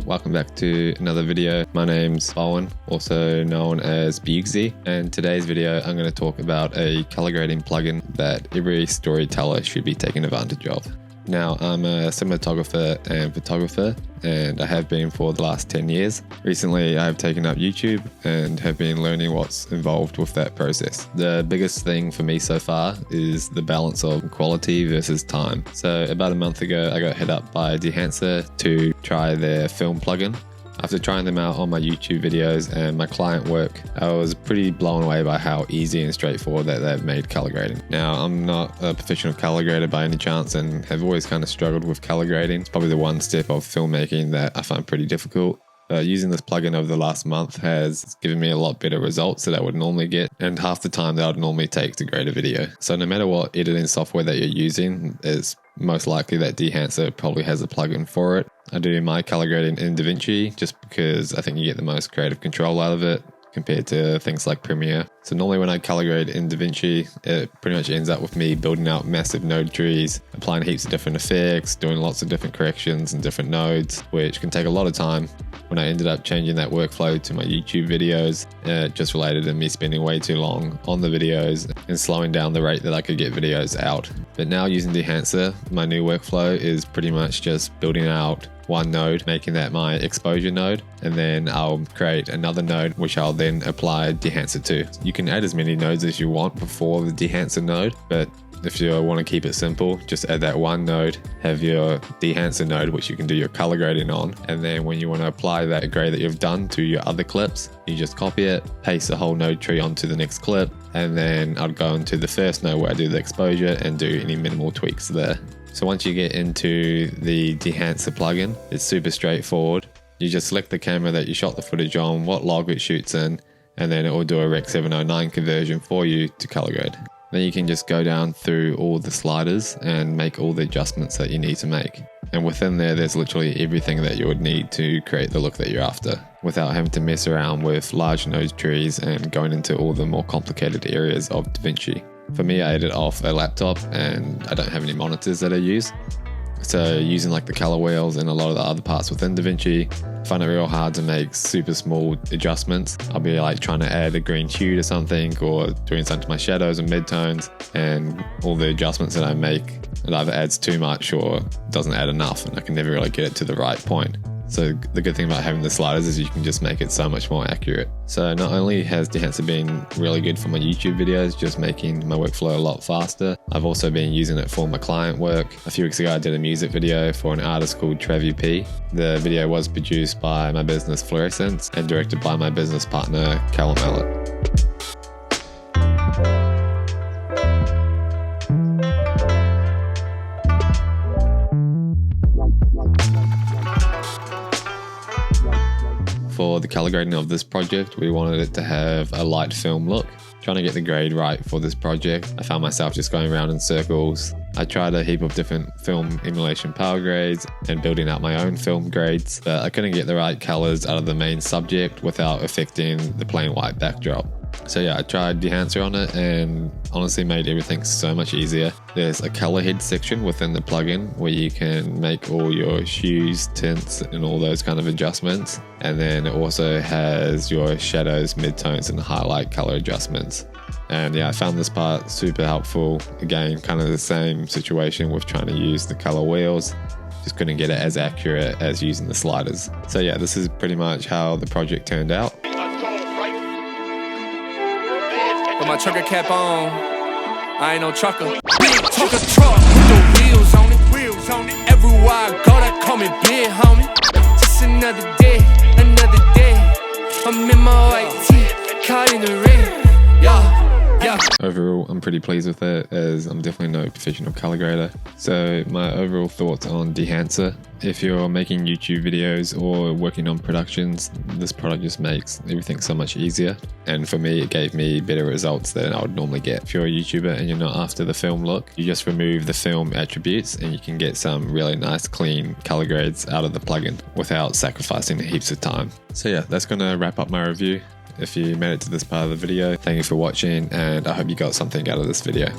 welcome back to another video. My name's Bowen, also known as Bugsy, and today's video I'm going to talk about a color grading plugin that every storyteller should be taking advantage of. Now, I'm a cinematographer and photographer, and I have been for the last 10 years. Recently, I have taken up YouTube and have been learning what's involved with that process. The biggest thing for me so far is the balance of quality versus time. So about a month ago, I got hit up by Dehancer to try their film plugin. After trying them out on my YouTube videos and my client work, I was pretty blown away by how easy and straightforward that they've made color grading. Now, I'm not a professional color grader by any chance and have always kind of struggled with color grading. It's probably the one step of filmmaking that I find pretty difficult. Using this plugin over the last month has given me a lot better results that I would normally get, and half the time that I would normally take to grade a video. So no matter what editing software that you're using, it's most likely that Dehancer probably has a plugin for it. I do my color grading in DaVinci just because I think you get the most creative control out of it compared to things like Premiere. So normally when I color grade in DaVinci, it pretty much ends up with me building out massive node trees, applying heaps of different effects, doing lots of different corrections and different nodes, which can take a lot of time. When I ended up changing that workflow to my YouTube videos, it just related to me spending way too long on the videos and slowing down the rate that I could get videos out. But now using Dehancer, my new workflow is pretty much just building out one node, making that my exposure node, and then I'll create another node which I'll then apply Dehancer to. You can add as many nodes as you want before the Dehancer node, but if you want to keep it simple, just add that one node, have your Dehancer node which you can do your color grading on, and then when you want to apply that grade that you've done to your other clips, you just copy it, paste the whole node tree onto the next clip, and then I'd go into the first node where I do the exposure and do any minimal tweaks there. So once you get into the Dehancer plugin, it's super straightforward. You just select the camera that you shot the footage on, what log it shoots in, and then it will do a Rec 709 conversion for you to color grade. Then you can just go down through all the sliders and make all the adjustments that you need to make. And within there's literally everything that you would need to create the look that you're after, without having to mess around with large node trees and going into all the more complicated areas of DaVinci. For me, I edit off a laptop and I don't have any monitors that I use. So using like the color wheels and a lot of the other parts within DaVinci, I find it real hard to make super small adjustments. I'll be like trying to add a green hue to something or doing something to my shadows and midtones, and all the adjustments that I make, it either adds too much or doesn't add enough, and I can never really get it to the right point. So the good thing about having the sliders is you can just make it so much more accurate. So not only has Dehancer been really good for my YouTube videos, just making my workflow a lot faster, I've also been using it for my client work. A few weeks ago I did a music video for an artist called Travy. The video was produced by my business Flouressence and directed by my business partner Callum Mallet. For the color grading of this project, we wanted it to have a light film look. Trying to get the grade right for this project, I found myself just going around in circles. I tried a heap of different film emulation power grades and building out my own film grades, but I couldn't get the right colors out of the main subject without affecting the plain white backdrop. So yeah, I tried Dehancer on it and honestly made everything so much easier. There's a color head section within the plugin where you can make all your hues, tints, and all those kind of adjustments. And then it also has your shadows, midtones, and highlight color adjustments. And yeah, I found this part super helpful. Again, kind of the same situation with trying to use the color wheels. Just couldn't get it as accurate as using the sliders. So yeah, this is pretty much how the project turned out. With my trucker cap on, I ain't no trucker. Big trucker truck with the wheels on it. Everywhere I go, they call me big homie. Just another day. I'm in my white tee, caught in the rain. Yeah. Overall, I'm pretty pleased with it, as I'm definitely no professional color grader. So my overall thoughts on Dehancer: if you're making YouTube videos or working on productions, this product just makes everything so much easier. And for me, it gave me better results than I would normally get. If you're a YouTuber and you're not after the film look, you just remove the film attributes and you can get some really nice clean color grades out of the plugin without sacrificing heaps of time. So yeah, that's going to wrap up my review. If you made it to this part of the video, thank you for watching, and I hope you got something out of this video.